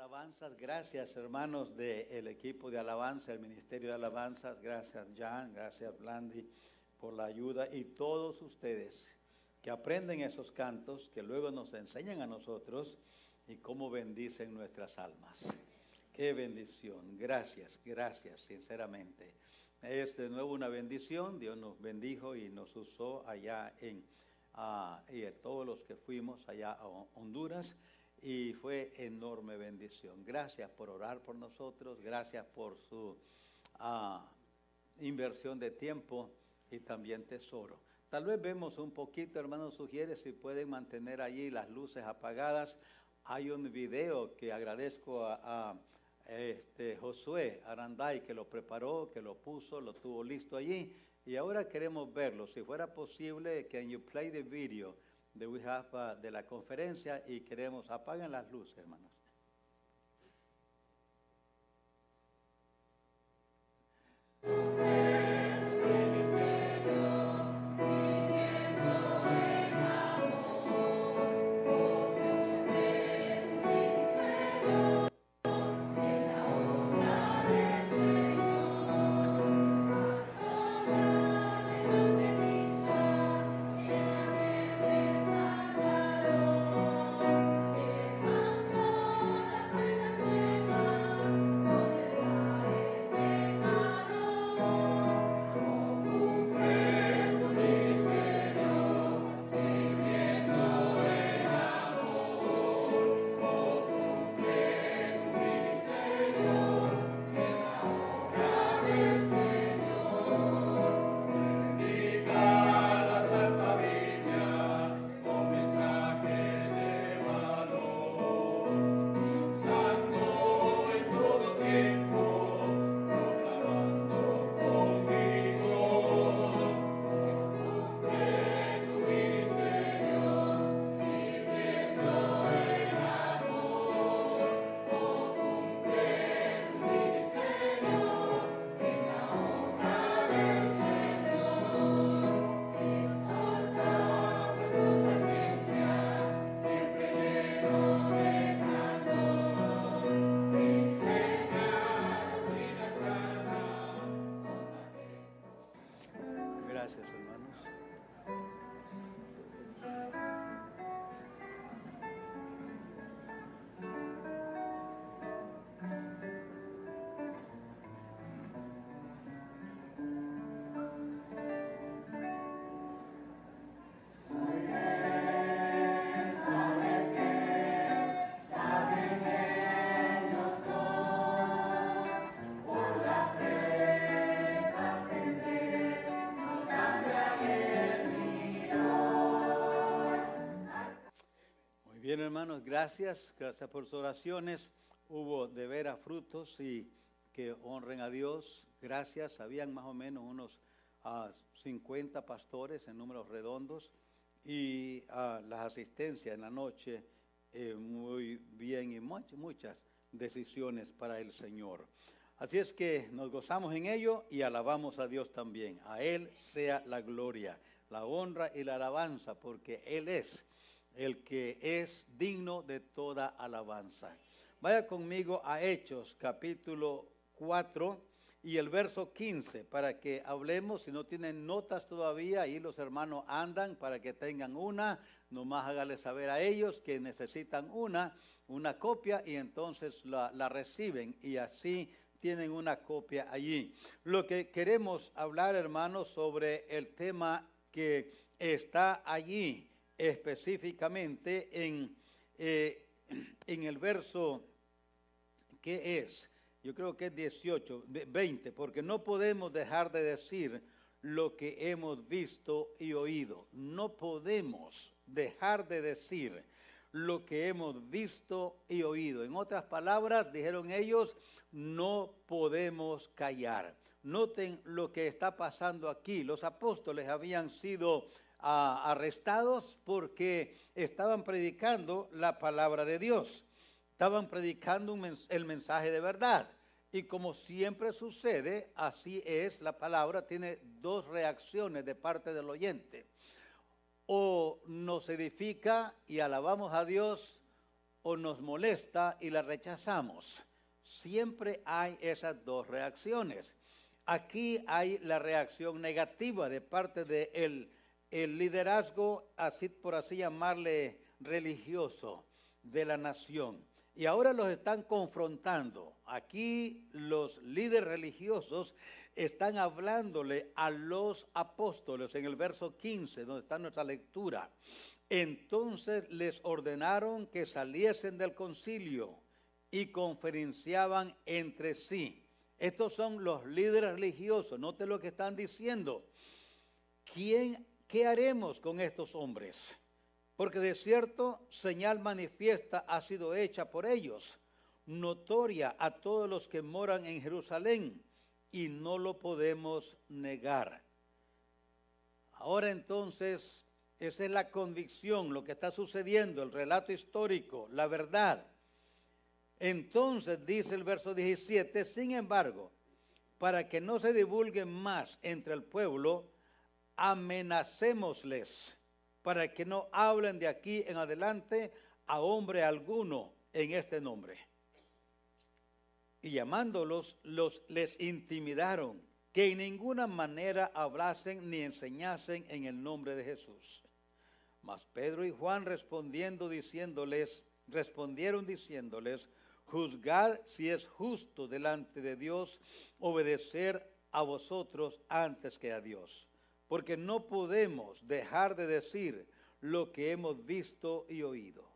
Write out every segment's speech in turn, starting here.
Alabanzas, gracias hermanos del equipo de alabanza, el ministerio de alabanzas, gracias Jan, gracias Blandy por la ayuda y todos ustedes que aprenden esos cantos que luego nos enseñan a nosotros y cómo bendicen nuestras almas. Qué bendición, gracias, sinceramente. Es de nuevo una bendición, Dios nos bendijo y nos usó allá y a todos los que fuimos allá a Honduras. Y fue enorme bendición. Gracias por orar por nosotros, gracias por su inversión de tiempo y también tesoro. Tal vez vemos un poquito, hermano, sugiere si pueden mantener allí las luces apagadas. Hay un video que agradezco a Josué Aranday que lo preparó, que lo puso, lo tuvo listo allí. Y ahora queremos verlo. Si fuera posible, can you play the video that we have de la conferencia y queremos, apaguen las luces, hermanos. Gracias, hermanos. Bien, hermanos, gracias por sus oraciones. Hubo de veras frutos y que honren a Dios. Gracias. Habían más o menos unos 50 pastores en números redondos y las asistencias en la noche muy bien y muchas decisiones para el Señor. Así es que nos gozamos en ello y alabamos a Dios también. A Él sea la gloria, la honra y la alabanza, porque Él es el que es digno de toda alabanza. Vaya conmigo a Hechos capítulo 4 y el verso 15 para que hablemos. Si no tienen notas todavía, ahí los hermanos andan para que tengan una. Nomás hágale saber a ellos que necesitan una copia y entonces la reciben y así tienen una copia allí. Lo que queremos hablar, hermanos, sobre el tema que está allí específicamente en el verso que es, yo creo que es 18, 20, porque no podemos dejar de decir lo que hemos visto y oído. No podemos dejar de decir lo que hemos visto y oído. En otras palabras, dijeron ellos, no podemos callar. Noten lo que está pasando aquí. Los apóstoles habían sido arrestados porque estaban predicando la palabra de Dios, estaban predicando el mensaje de verdad y como siempre sucede, así es, la palabra tiene dos reacciones de parte del oyente: o nos edifica y alabamos a Dios, o nos molesta y la rechazamos. Siempre hay esas dos reacciones. Aquí hay la reacción negativa de parte del liderazgo, así por así llamarle, religioso de la nación. Y ahora los están confrontando. Aquí los líderes religiosos están hablándole a los apóstoles en el verso 15, donde está nuestra lectura. Entonces les ordenaron que saliesen del concilio y conferenciaban entre sí. Estos son los líderes religiosos. Note lo que están diciendo. ¿Qué haremos con estos hombres? Porque de cierto señal manifiesta ha sido hecha por ellos, notoria a todos los que moran en Jerusalén, y no lo podemos negar. Ahora entonces, esa es la convicción, lo que está sucediendo, el relato histórico, la verdad. Entonces dice el verso 17, sin embargo, para que no se divulgue más entre el pueblo, amenacémosles, para que no hablen de aquí en adelante a hombre alguno en este nombre. Y llamándolos, les intimidaron que en ninguna manera hablasen ni enseñasen en el nombre de Jesús. Mas Pedro y Juan respondieron diciéndoles, juzgad si es justo delante de Dios obedecer a vosotros antes que a Dios. Porque no podemos dejar de decir lo que hemos visto y oído.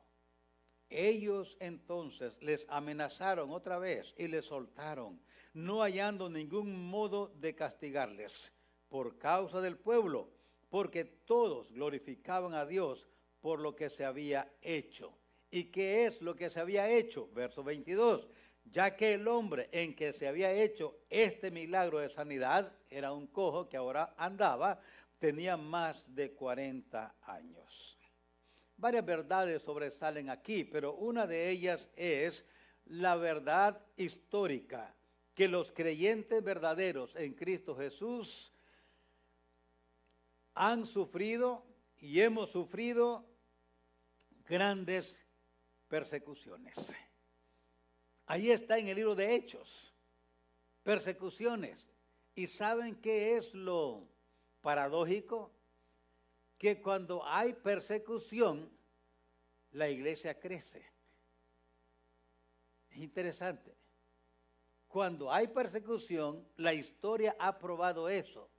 Ellos entonces les amenazaron otra vez y les soltaron, no hallando ningún modo de castigarles por causa del pueblo, porque todos glorificaban a Dios por lo que se había hecho. ¿Y qué es lo que se había hecho? Verso 22. Ya que el hombre en que se había hecho este milagro de sanidad, era un cojo que ahora andaba, tenía más de 40 años. Varias verdades sobresalen aquí, pero una de ellas es la verdad histórica, que los creyentes verdaderos en Cristo Jesús han sufrido y hemos sufrido grandes persecuciones. Ahí está en el libro de Hechos, persecuciones. ¿Y saben qué es lo paradójico? Que cuando hay persecución, la iglesia crece. Es interesante. Cuando hay persecución, la historia ha probado eso.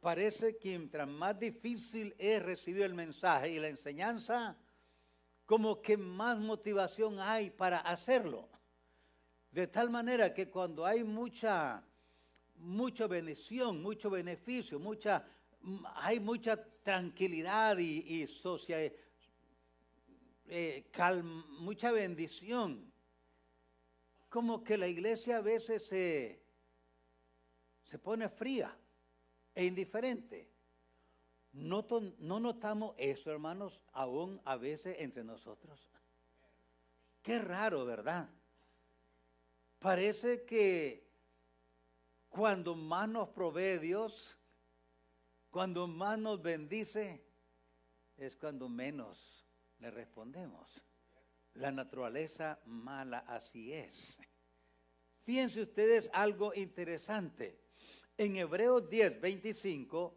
Parece que mientras más difícil es recibir el mensaje y la enseñanza, como que más motivación hay para hacerlo. De tal manera que cuando hay mucha bendición, mucho beneficio, hay mucha tranquilidad y calma, mucha bendición, como que la iglesia a veces se pone fría e indiferente. No notamos eso, hermanos, aún a veces entre nosotros. Qué raro, ¿verdad? Parece que cuando más nos provee Dios, cuando más nos bendice, es cuando menos le respondemos. La naturaleza mala así es. Fíjense ustedes algo interesante. En Hebreos 10:25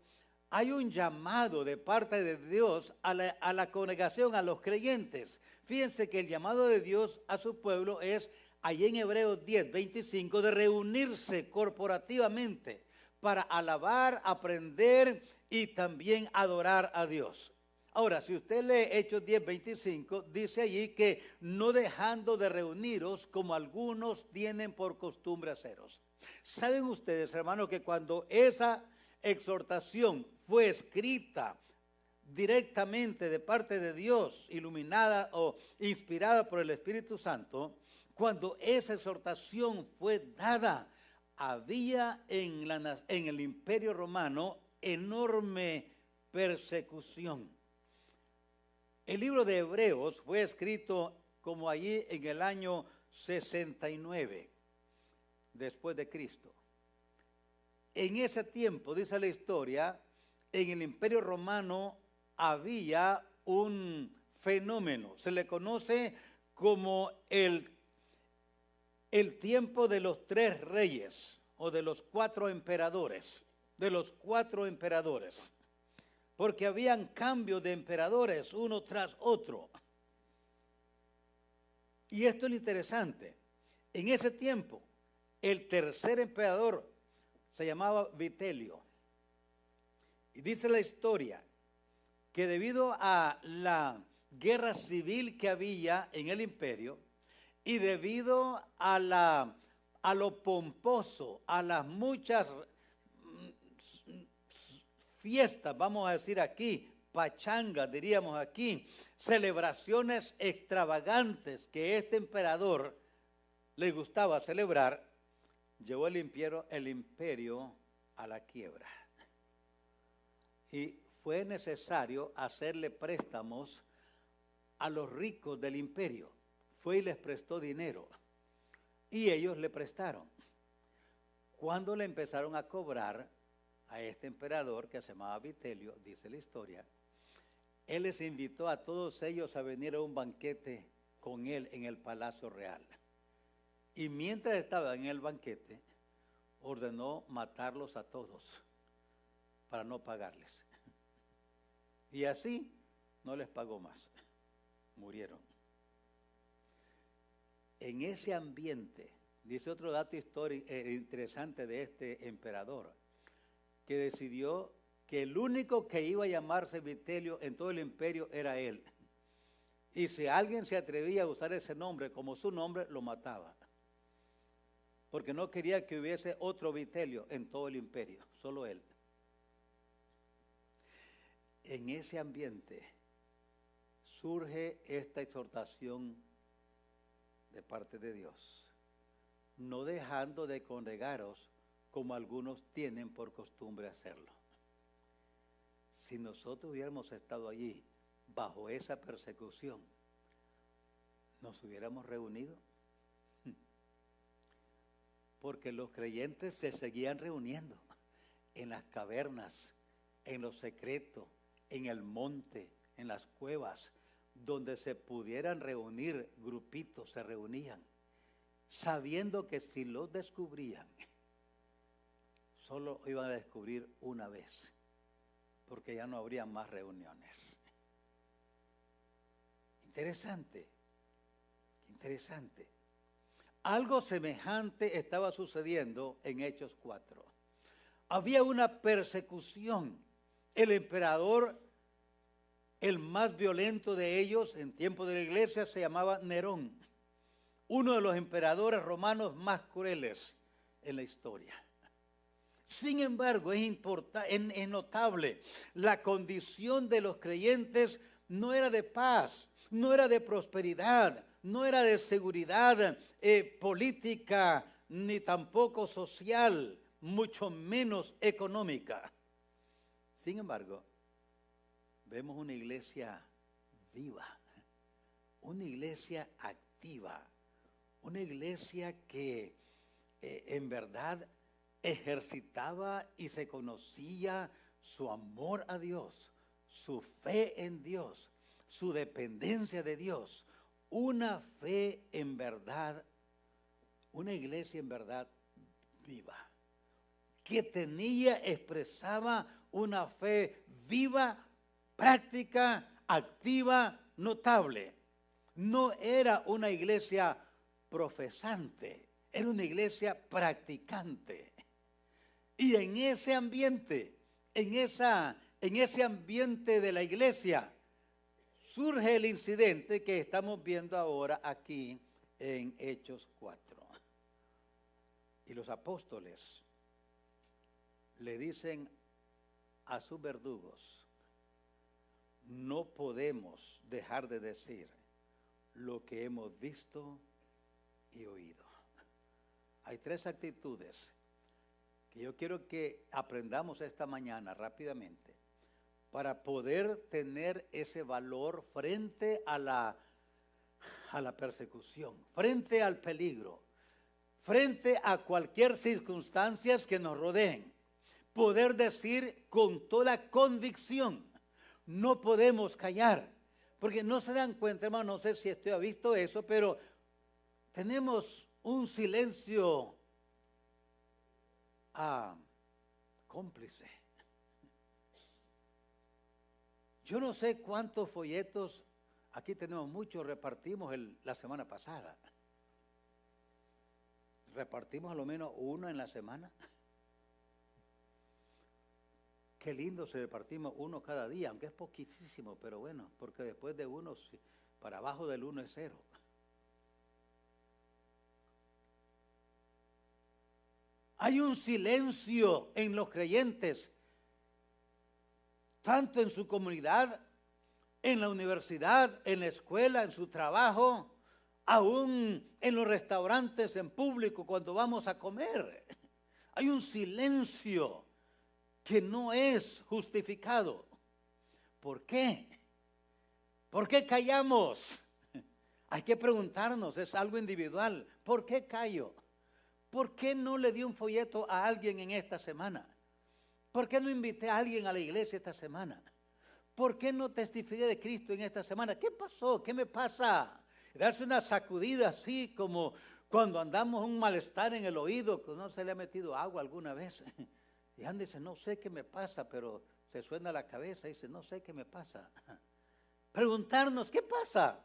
hay un llamado de parte de Dios a la congregación, a los creyentes. Fíjense que el llamado de Dios a su pueblo es, allí en Hebreos 10:25, de reunirse corporativamente para alabar, aprender y también adorar a Dios. Ahora, si usted lee Hechos 10:25, dice allí que no dejando de reuniros como algunos tienen por costumbre haceros. ¿Saben ustedes, hermanos, que cuando esa exhortación fue escrita directamente de parte de Dios, iluminada o inspirada por el Espíritu Santo, cuando esa exhortación fue dada, había en el Imperio Romano enorme persecución? El libro de Hebreos fue escrito como allí en el año 69 después de Cristo. En ese tiempo, dice la historia, en el Imperio Romano había un fenómeno, se le conoce como el tiempo de los 3 reyes o de los 4 emperadores, porque habían cambios de emperadores uno tras otro. Y esto es lo interesante. En ese tiempo, el tercer emperador se llamaba Vitelio. Y dice la historia que debido a la guerra civil que había en el imperio y debido a lo pomposo, a las muchas fiestas, vamos a decir aquí, pachangas, diríamos aquí, celebraciones extravagantes que este emperador le gustaba celebrar, llevó el imperio a la quiebra. Y fue necesario hacerle préstamos a los ricos del imperio. Fue y les prestó dinero. Y ellos le prestaron. Cuando le empezaron a cobrar a este emperador que se llamaba Vitelio, dice la historia, él les invitó a todos ellos a venir a un banquete con él en el Palacio Real. Y mientras estaba en el banquete, ordenó matarlos a todos para no pagarles. Y así no les pagó más. Murieron. En ese ambiente, dice otro dato histórico interesante de este emperador, que decidió que el único que iba a llamarse Vitelio en todo el imperio era él. Y si alguien se atrevía a usar ese nombre como su nombre, lo mataba. Porque no quería que hubiese otro Vitelio en todo el imperio, solo él. En ese ambiente surge esta exhortación de parte de Dios, no dejando de congregaros como algunos tienen por costumbre hacerlo. Si nosotros hubiéramos estado allí bajo esa persecución, ¿nos hubiéramos reunido? Porque los creyentes se seguían reuniendo en las cavernas, en los secretos, en el monte, en las cuevas, donde se pudieran reunir grupitos, se reunían, sabiendo que si los descubrían, solo iban a descubrir una vez, porque ya no habría más reuniones. Interesante, interesante. Algo semejante estaba sucediendo en Hechos 4. Había una persecución. El emperador, el más violento de ellos en tiempo de la iglesia, se llamaba Nerón, uno de los emperadores romanos más crueles en la historia. Sin embargo, es notable, la condición de los creyentes no era de paz, no era de prosperidad, no era de seguridad política, ni tampoco social, mucho menos económica. Sin embargo, vemos una iglesia viva, una iglesia activa, una iglesia que en verdad ejercitaba y se conocía su amor a Dios, su fe en Dios, su dependencia de Dios, una fe en verdad, una iglesia en verdad viva, que expresaba una fe viva, práctica, activa, notable. No era una iglesia profesante, era una iglesia practicante. Y en ese ambiente, en ese ambiente de la iglesia, surge el incidente que estamos viendo ahora aquí en Hechos 4. Y los apóstoles le dicen a sus verdugos: no podemos dejar de decir lo que hemos visto y oído. Hay 3 actitudes que yo quiero que aprendamos esta mañana rápidamente para poder tener ese valor frente a la persecución, frente al peligro, frente a cualquier circunstancia que nos rodeen. Poder decir con toda convicción: no podemos callar, Porque no se dan cuenta, hermano, no sé si usted ha visto eso, pero tenemos un silencio cómplice. Yo no sé cuántos folletos, aquí tenemos muchos, repartimos la semana pasada. Repartimos a lo menos uno en la semana. Qué lindo si repartimos uno cada día, aunque es poquísimo, pero bueno, porque después de uno, para abajo del uno es cero. Hay un silencio en los creyentes, tanto en su comunidad, en la universidad, en la escuela, en su trabajo, aún en los restaurantes en público cuando vamos a comer. Hay un silencio que no es justificado. ¿Por qué? ¿Por qué callamos? Hay que preguntarnos, es algo individual. ¿Por qué callo? ¿Por qué no le di un folleto a alguien en esta semana? ¿Por qué no invité a alguien a la iglesia esta semana? ¿Por qué no testifiqué de Cristo en esta semana? ¿Qué pasó? ¿Qué me pasa? Darse una sacudida así como cuando andamos un malestar en el oído, que no se le ha metido agua alguna vez. Y anda y dice, no sé qué me pasa, pero se suena la cabeza y dice, no sé qué me pasa. Preguntarnos, ¿qué pasa?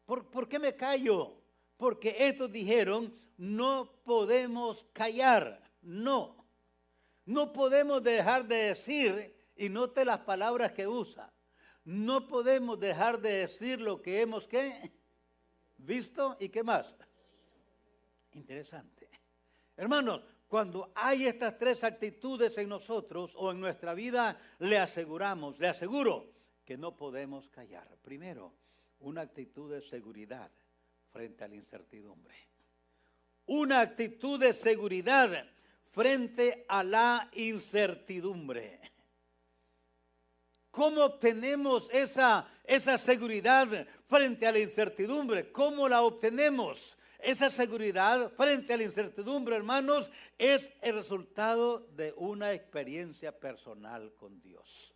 ¿Por qué me callo? Porque estos dijeron, no podemos callar. No podemos dejar de decir, y note las palabras que usa. No podemos dejar de decir lo que hemos, ¿qué? Visto y qué más. Interesante. Hermanos, cuando hay estas tres actitudes en nosotros o en nuestra vida, le aseguro que no podemos callar. Primero, una actitud de seguridad frente a la incertidumbre. Una actitud de seguridad frente a la incertidumbre. ¿Cómo obtenemos esa seguridad frente a la incertidumbre? ¿Cómo la obtenemos? Esa seguridad frente a la incertidumbre, hermanos, es el resultado de una experiencia personal con Dios.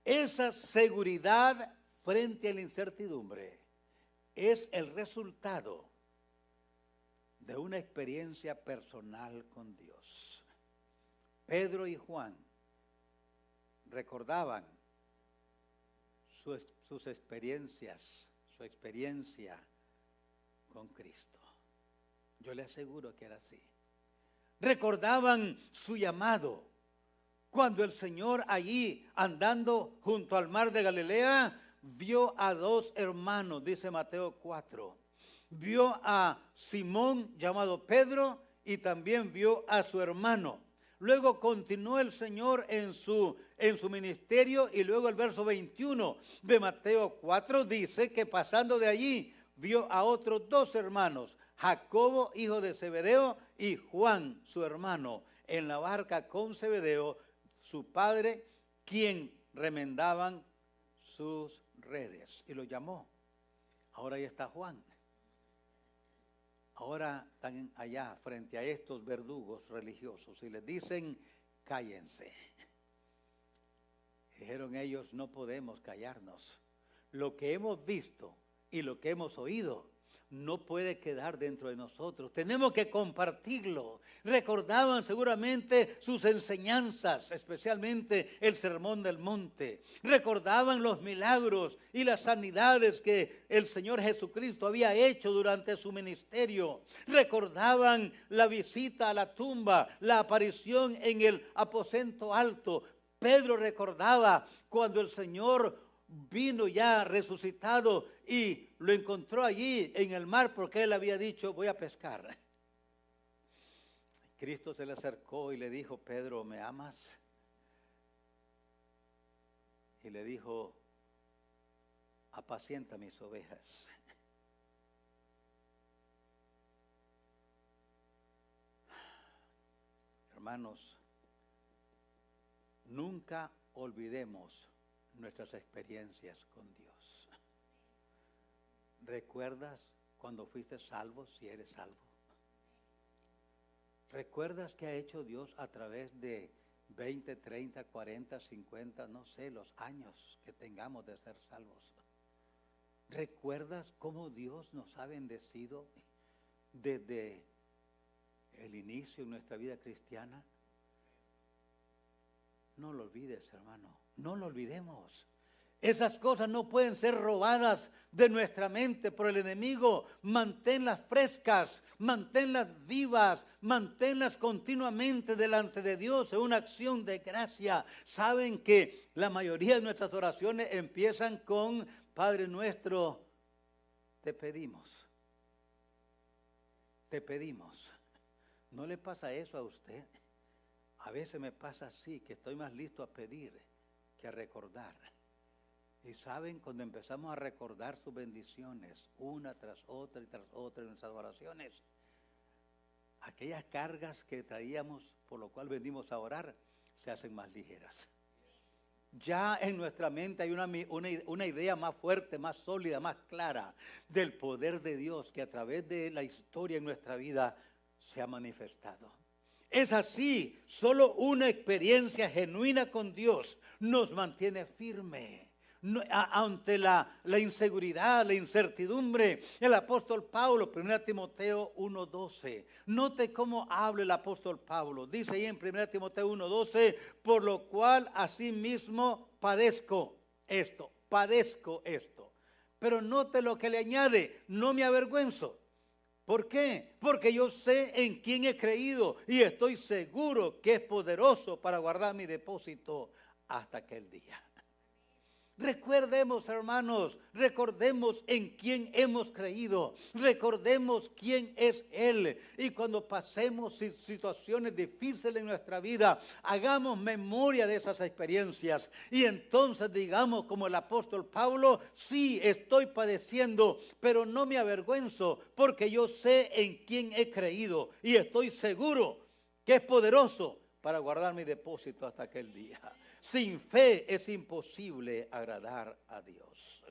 Esa seguridad frente a la incertidumbre es el resultado de una experiencia personal con Dios. Pedro y Juan recordaban sus experiencias, su experiencia con Cristo. Yo le aseguro que era así. Recordaban su llamado. Cuando el Señor allí andando junto al mar de Galilea vio a dos hermanos, dice Mateo 4. Vio a Simón llamado Pedro y también vio a su hermano. Luego continuó el Señor en su ministerio y luego el verso 21 de Mateo 4 dice que pasando de allí vio a otros dos hermanos, Jacobo, hijo de Zebedeo, y Juan, su hermano, en la barca con Zebedeo, su padre, quien remendaban sus redes. Y lo llamó. Ahora ahí está Juan. Ahora están allá frente a estos verdugos religiosos y les dicen, cállense. Dijeron ellos, no podemos callarnos. Lo que hemos visto y lo que hemos oído no puede quedar dentro de nosotros. Tenemos que compartirlo. Recordaban seguramente sus enseñanzas, especialmente el Sermón del Monte. Recordaban los milagros y las sanidades que el Señor Jesucristo había hecho durante su ministerio. Recordaban la visita a la tumba, la aparición en el aposento alto. Pedro recordaba cuando el Señor vino ya resucitado y lo encontró allí en el mar porque él había dicho, voy a pescar. Cristo se le acercó y le dijo, Pedro, ¿me amas? Y le dijo, apacienta mis ovejas. Hermanos, nunca olvidemos nuestras experiencias con Dios. ¿Recuerdas cuando fuiste salvo, si eres salvo? ¿Recuerdas qué ha hecho Dios a través de 20, 30, 40, 50, no sé, los años que tengamos de ser salvos. ¿Recuerdas cómo Dios nos ha bendecido desde el inicio de nuestra vida cristiana? No lo olvides, hermano, no lo olvidemos. Esas cosas no pueden ser robadas de nuestra mente por el enemigo. Manténlas frescas, manténlas vivas, manténlas continuamente delante de Dios en una acción de gracia. Saben que la mayoría de nuestras oraciones empiezan con: Padre nuestro, te pedimos. Te pedimos. ¿No le pasa eso a usted? A veces me pasa así, que estoy más listo a pedir que a recordar. Y saben, cuando empezamos a recordar sus bendiciones, una tras otra y tras otra en nuestras oraciones, aquellas cargas que traíamos, por lo cual venimos a orar, se hacen más ligeras. Ya en nuestra mente hay una idea más fuerte, más sólida, más clara del poder de Dios que a través de la historia en nuestra vida se ha manifestado. Es así, solo una experiencia genuina con Dios nos mantiene firme. Ante la inseguridad, la incertidumbre. El apóstol Pablo, 1 Timoteo 1:12. Note cómo habla el apóstol Pablo. Dice ahí en 1 Timoteo 1:12: por lo cual asimismo padezco esto. Pero note lo que le añade: no me avergüenzo. ¿Por qué? Porque yo sé en quién he creído y estoy seguro que es poderoso para guardar mi depósito hasta aquel día. Recordemos, hermanos, recordemos en quién hemos creído, recordemos quién es Él. Y cuando pasemos situaciones difíciles en nuestra vida, hagamos memoria de esas experiencias. Y entonces digamos como el apóstol Pablo: sí, estoy padeciendo, pero no me avergüenzo, porque yo sé en quién he creído y estoy seguro que es poderoso para guardar mi depósito hasta aquel día. Sin fe es imposible agradar a Dios.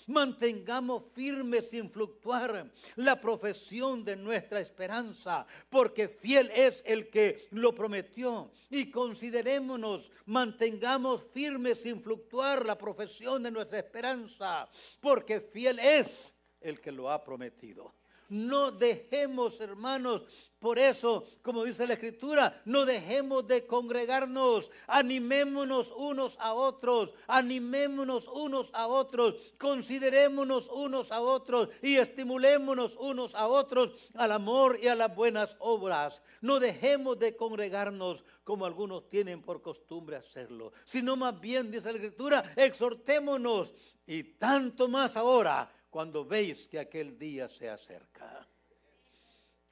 Mantengamos firme sin fluctuar la profesión de nuestra esperanza, porque fiel es el que lo prometió. Y considerémonos, mantengamos firme sin fluctuar la profesión de nuestra esperanza, porque fiel es el que lo ha prometido. No dejemos, hermanos, por eso, como dice la Escritura, no dejemos de congregarnos, animémonos unos a otros, considerémonos unos a otros y estimulémonos unos a otros al amor y a las buenas obras. No dejemos de congregarnos como algunos tienen por costumbre hacerlo, sino más bien, dice la Escritura, exhortémonos, y tanto más ahora cuando veis que aquel día se acerca.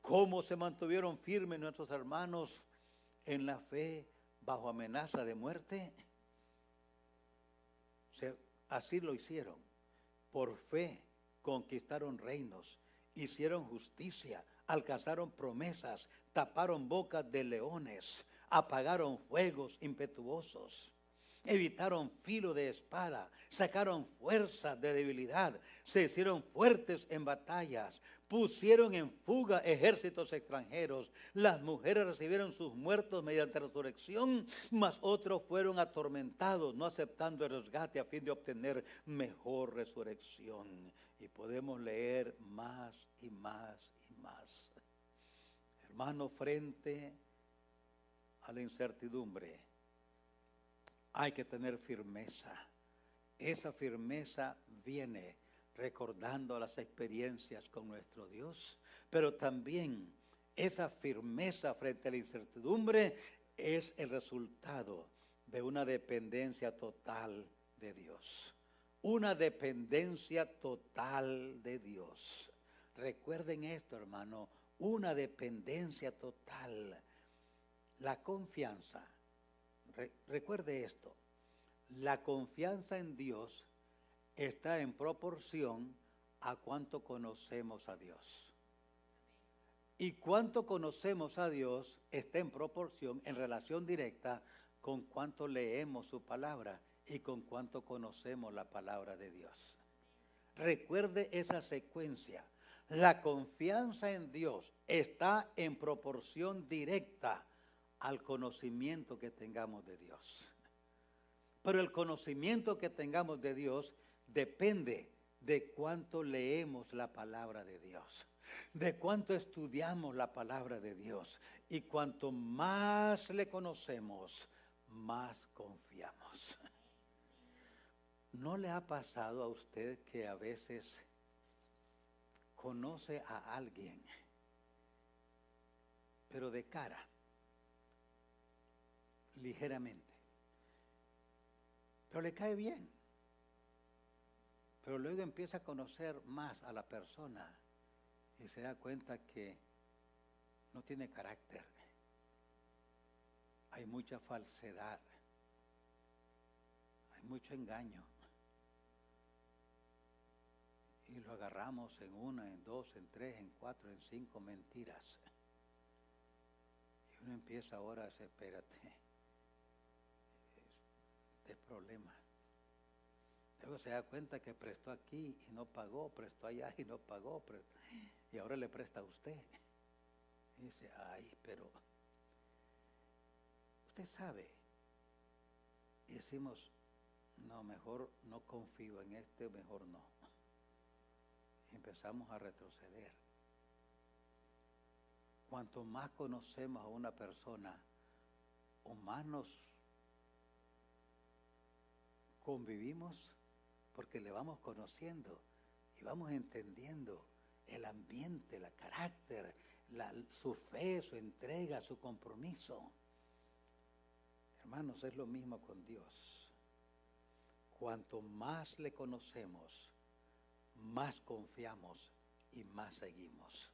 ¿Cómo se mantuvieron firmes nuestros hermanos en la fe bajo amenaza de muerte? Así lo hicieron. Por fe conquistaron reinos, hicieron justicia, alcanzaron promesas, taparon bocas de leones, apagaron fuegos impetuosos. Evitaron filo de espada, sacaron fuerza de debilidad, se hicieron fuertes en batallas, pusieron en fuga ejércitos extranjeros. Las mujeres recibieron sus muertos mediante resurrección, mas otros fueron atormentados, no aceptando el rescate a fin de obtener mejor resurrección. Y podemos leer más y más y más. Hermano, frente a la incertidumbre, hay que tener firmeza. Esa firmeza viene recordando las experiencias con nuestro Dios, pero también esa firmeza frente a la incertidumbre es el resultado de una dependencia total de Dios. Una dependencia total de Dios. Recuerden esto, hermano, una dependencia total. La confianza. Recuerde esto, la confianza en Dios está en proporción a cuánto conocemos a Dios. Y cuánto conocemos a Dios está en proporción, en relación directa, con cuánto leemos su palabra y con cuánto conocemos la palabra de Dios. Recuerde esa secuencia. La confianza en Dios está en proporción directa al conocimiento que tengamos de Dios. Pero el conocimiento que tengamos de Dios depende de cuánto leemos la palabra de Dios, de cuánto estudiamos la palabra de Dios. Y cuanto más le conocemos, más confiamos. ¿No le ha pasado a usted que a veces conoce a alguien, pero de cara, ligeramente, pero le cae bien, pero luego empieza a conocer más a la persona y se da cuenta que no tiene carácter, hay mucha falsedad, hay mucho engaño, y lo agarramos en una, en dos, en tres, en cuatro, en cinco mentiras? Y uno empieza ahora a decir, espérate, este problema. Luego se da cuenta que prestó aquí y no pagó, prestó allá y no pagó, y ahora le presta a usted. Y dice, ay, pero usted sabe. Y decimos, no, mejor no confío en este, mejor no. Y empezamos a retroceder. Cuanto más conocemos a una persona, o más nos convivimos, porque le vamos conociendo y vamos entendiendo el ambiente, el carácter, su fe, su entrega, su compromiso. Hermanos, es lo mismo con Dios. Cuanto más le conocemos, más confiamos y más seguimos.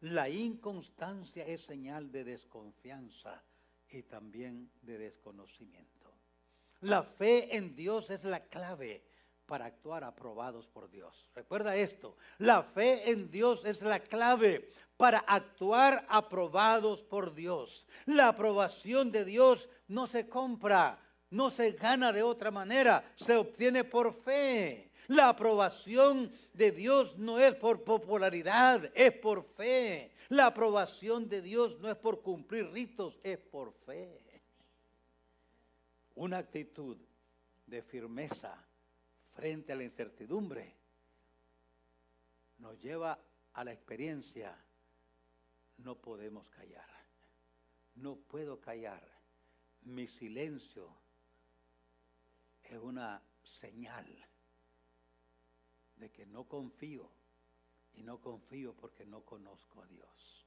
La inconstancia es señal de desconfianza y también de desconocimiento. La fe en Dios es la clave para actuar aprobados por Dios. Recuerda esto, la fe en Dios es la clave para actuar aprobados por Dios. La aprobación de Dios no se compra, no se gana de otra manera, se obtiene por fe. La aprobación de Dios no es por popularidad, es por fe. La aprobación de Dios no es por cumplir ritos, es por fe. Una actitud de firmeza frente a la incertidumbre nos lleva a la experiencia. No podemos callar. No puedo callar. Mi silencio es una señal de que no confío, y no confío porque no conozco a Dios.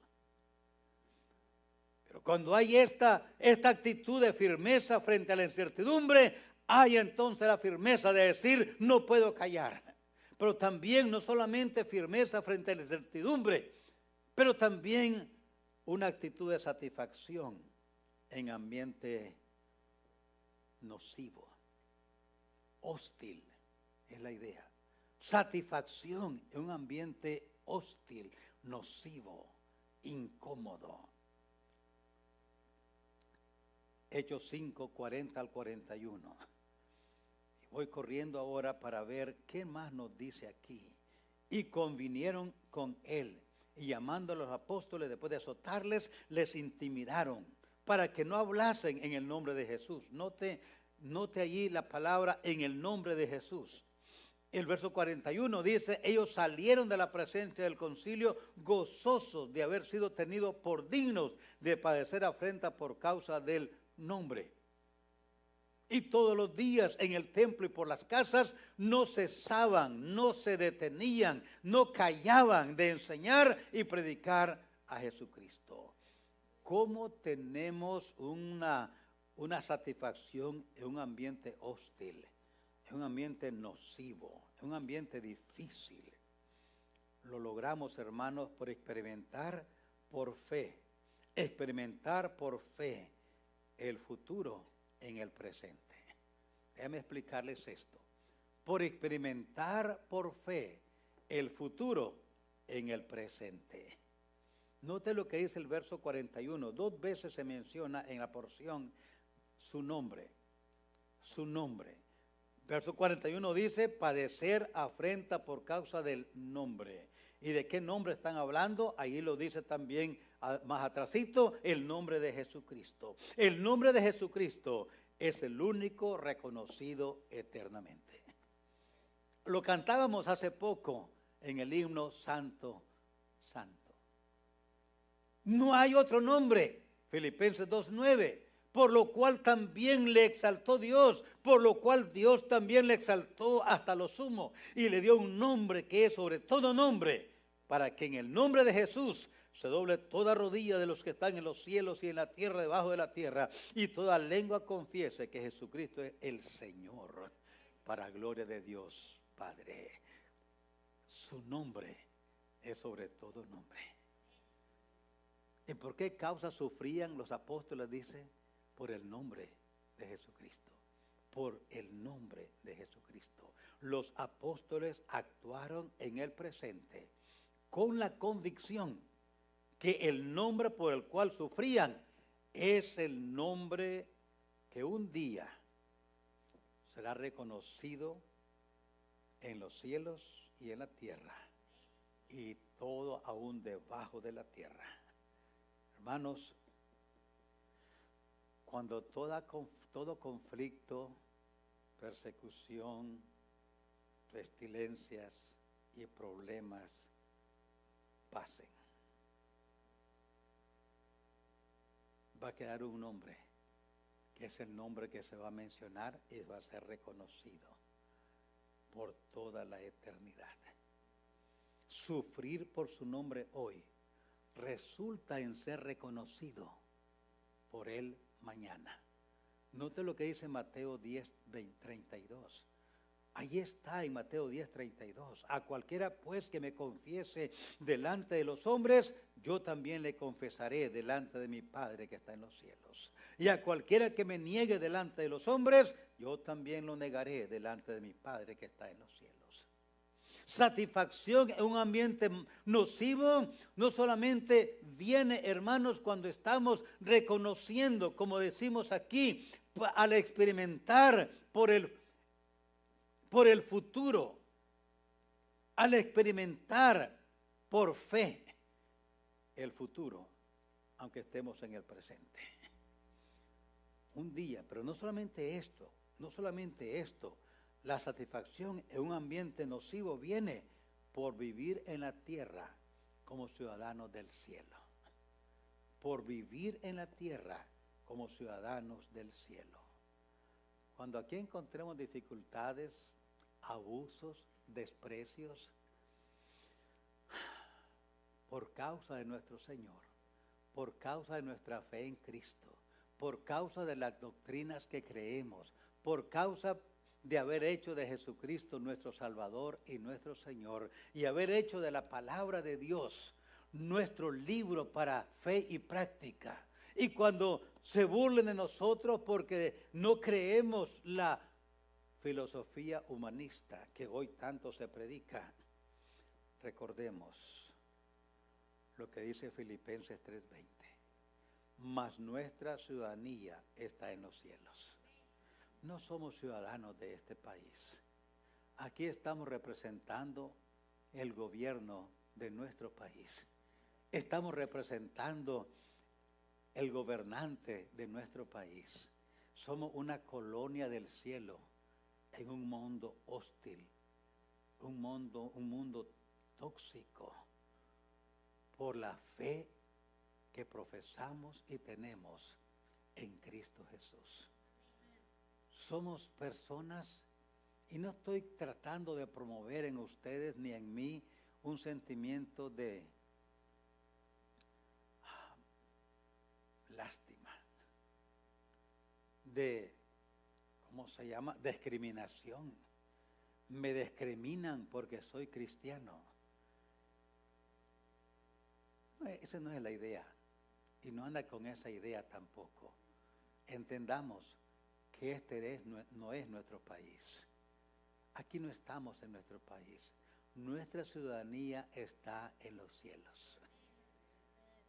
Pero cuando hay esta actitud de firmeza frente a la incertidumbre, hay entonces la firmeza de decir, no puedo callar. Pero también no solamente firmeza frente a la incertidumbre, pero también una actitud de satisfacción en ambiente nocivo, hostil, es la idea. Satisfacción en un ambiente hostil, nocivo, incómodo. Hechos 5, 40 al 41. Voy corriendo ahora para ver qué más nos dice aquí. Y convinieron con él, y llamando a los apóstoles, después de azotarles, les intimidaron para que no hablasen en el nombre de Jesús. Note allí la palabra en el nombre de Jesús. El verso 41 dice, ellos salieron de la presencia del concilio gozosos de haber sido tenidos por dignos de padecer afrenta por causa del nombre. Y todos los días en el templo y por las casas no cesaban, no se detenían, no callaban de enseñar y predicar a Jesucristo. ¿Cómo tenemos una satisfacción en un ambiente hostil? Es un ambiente nocivo, es un ambiente difícil. Lo logramos, hermanos, por experimentar por fe el futuro en el presente. Déjame explicarles esto. Por experimentar por fe el futuro en el presente. Note lo que dice el verso 41. 2 veces se menciona en la porción su nombre. Su nombre. Verso 41 dice, padecer afrenta por causa del nombre. ¿Y de qué nombre están hablando? Ahí lo dice también más atrasito, el nombre de Jesucristo. El nombre de Jesucristo es el único reconocido eternamente. Lo cantábamos hace poco en el himno Santo, Santo. No hay otro nombre, Filipenses 2:9. Por lo cual también le exaltó Dios, por lo cual Dios también le exaltó hasta lo sumo y le dio un nombre que es sobre todo nombre, para que en el nombre de Jesús se doble toda rodilla de los que están en los cielos y en la tierra, debajo de la tierra, y toda lengua confiese que Jesucristo es el Señor, para gloria de Dios Padre. Su nombre es sobre todo nombre. ¿Y por qué causa sufrían los apóstoles? Dice, por el nombre de Jesucristo, por el nombre de Jesucristo. Los apóstoles actuaron en el presente con la convicción que el nombre por el cual sufrían es el nombre que un día será reconocido en los cielos y en la tierra, y todo aún debajo de la tierra. Hermanos, cuando todo conflicto, persecución, pestilencias y problemas pasen, va a quedar un nombre, que es el nombre que se va a mencionar y va a ser reconocido por toda la eternidad. Sufrir por su nombre hoy resulta en ser reconocido por él mañana. Note lo que dice Mateo 10:32. Ahí está en Mateo 10:32. A cualquiera pues que me confiese delante de los hombres, yo también le confesaré delante de mi Padre que está en los cielos. Y a cualquiera que me niegue delante de los hombres, yo también lo negaré delante de mi Padre que está en los cielos. Satisfacción en un ambiente nocivo no solamente viene, hermanos, cuando estamos reconociendo, como decimos aquí, al experimentar por el futuro, al experimentar por fe el futuro, aunque estemos en el presente. Un día, pero no solamente esto, la satisfacción en un ambiente nocivo viene por vivir en la tierra como ciudadanos del cielo. Por vivir en la tierra como ciudadanos del cielo. Cuando aquí encontremos dificultades, abusos, desprecios, por causa de nuestro Señor, por causa de nuestra fe en Cristo, por causa de las doctrinas que creemos, por causa de haber hecho de Jesucristo nuestro Salvador y nuestro Señor, y haber hecho de la palabra de Dios nuestro libro para fe y práctica. Y cuando se burlen de nosotros porque no creemos la filosofía humanista que hoy tanto se predica, recordemos lo que dice Filipenses 3:20. Mas nuestra ciudadanía está en los cielos. No somos ciudadanos de este país. Aquí estamos representando el gobierno de nuestro país. Estamos representando el gobernante de nuestro país. Somos una colonia del cielo en un mundo hostil, un mundo tóxico, por la fe que profesamos y tenemos en Cristo Jesús. Somos personas, y no estoy tratando de promover en ustedes ni en mí un sentimiento de lástima, de, ¿cómo se llama? Discriminación. Me discriminan porque soy cristiano. Esa no es la idea, y no anda con esa idea tampoco. Entendamos que este no es nuestro país. Aquí no estamos en nuestro país. Nuestra ciudadanía está en los cielos.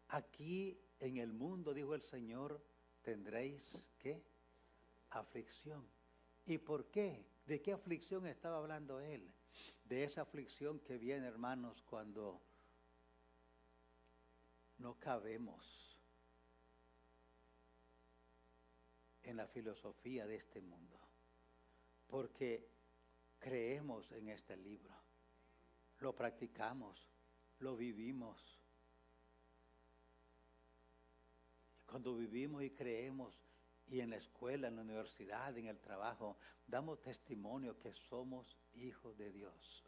Aquí en el mundo, dijo el Señor, tendréis, ¿qué? Aflicción. ¿Y por qué? ¿De qué aflicción estaba hablando él? De esa aflicción que viene, hermanos, cuando no cabemos en la filosofía de este mundo, porque creemos en este libro, lo practicamos, lo vivimos. Cuando vivimos y creemos, y en la escuela, en la universidad, en el trabajo, damos testimonio que somos hijos de Dios.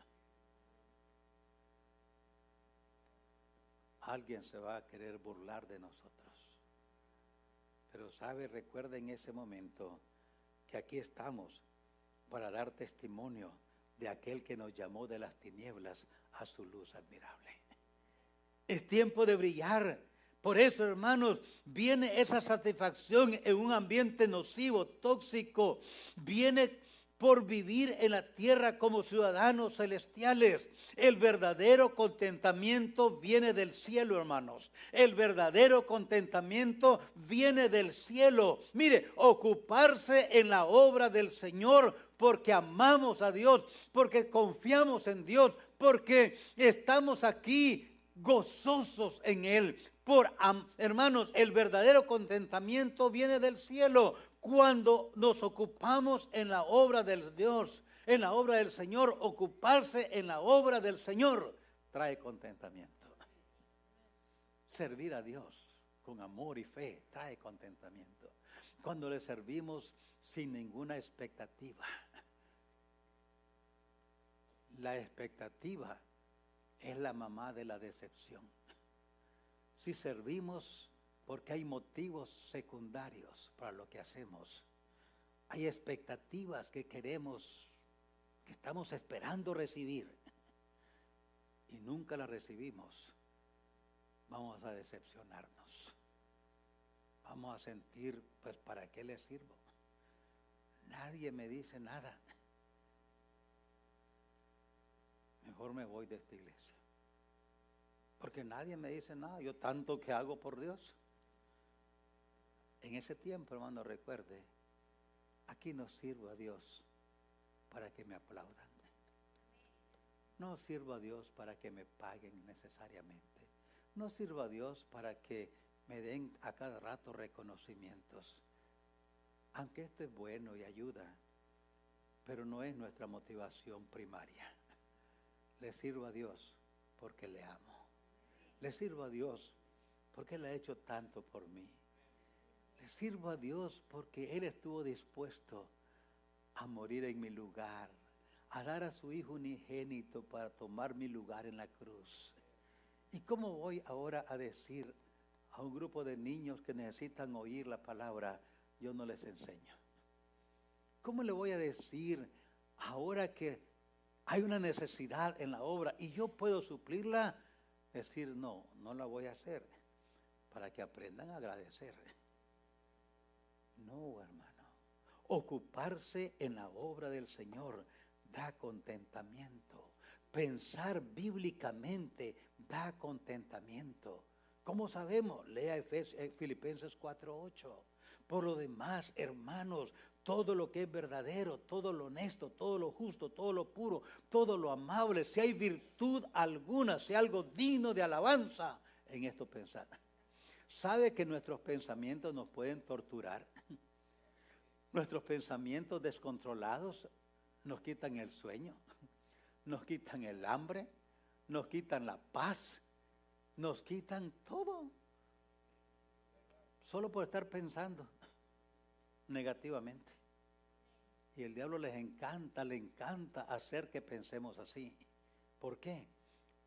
Alguien se va a querer burlar de nosotros. Pero recuerda en ese momento que aquí estamos para dar testimonio de aquel que nos llamó de las tinieblas a su luz admirable. Es tiempo de brillar. Por eso, hermanos, viene esa satisfacción en un ambiente nocivo, tóxico. Viene por vivir en la tierra como ciudadanos celestiales. El verdadero contentamiento viene del cielo, hermanos. El verdadero contentamiento viene del cielo. Mire, ocuparse en la obra del Señor porque amamos a Dios, porque confiamos en Dios, porque estamos aquí gozosos en Él. Hermanos, el verdadero contentamiento viene del cielo cuando nos ocupamos en la obra del Dios, en la obra del Señor. Ocuparse en la obra del Señor trae contentamiento. Servir a Dios con amor y fe trae contentamiento. Cuando le servimos sin ninguna expectativa. La expectativa es la mamá de la decepción. Si servimos porque hay motivos secundarios para lo que hacemos, hay expectativas que queremos, que estamos esperando recibir y nunca las recibimos, vamos a decepcionarnos. Vamos a sentir, pues, ¿para qué le sirvo? Nadie me dice nada. Mejor me voy de esta iglesia. Porque nadie me dice nada, yo tanto que hago por Dios. En ese tiempo, hermano, recuerde, aquí no sirvo a Dios para que me aplaudan. No sirvo a Dios para que me paguen necesariamente. No sirvo a Dios para que me den a cada rato reconocimientos. Aunque esto es bueno y ayuda, pero no es nuestra motivación primaria. Le sirvo a Dios porque le amo. Le sirvo a Dios porque Él ha hecho tanto por mí. Le sirvo a Dios porque Él estuvo dispuesto a morir en mi lugar, a dar a su Hijo unigénito para tomar mi lugar en la cruz. ¿Y cómo voy ahora a decir a un grupo de niños que necesitan oír la palabra, yo no les enseño? ¿Cómo le voy a decir ahora que hay una necesidad en la obra y yo puedo suplirla? Decir, no la voy a hacer, para que aprendan a agradecer. No, hermano. Ocuparse en la obra del Señor da contentamiento. Pensar bíblicamente da contentamiento. ¿Cómo sabemos? Lea Filipenses 4:8. Por lo demás, hermanos, todo lo que es verdadero, todo lo honesto, todo lo justo, todo lo puro, todo lo amable, si hay virtud alguna, si hay algo digno de alabanza, en esto pensad. ¿Sabe que nuestros pensamientos nos pueden torturar? Nuestros pensamientos descontrolados nos quitan el sueño, nos quitan el hambre, nos quitan la paz, nos quitan todo. Solo por estar pensando negativamente. Y el diablo le encanta hacer que pensemos así. ¿Por qué?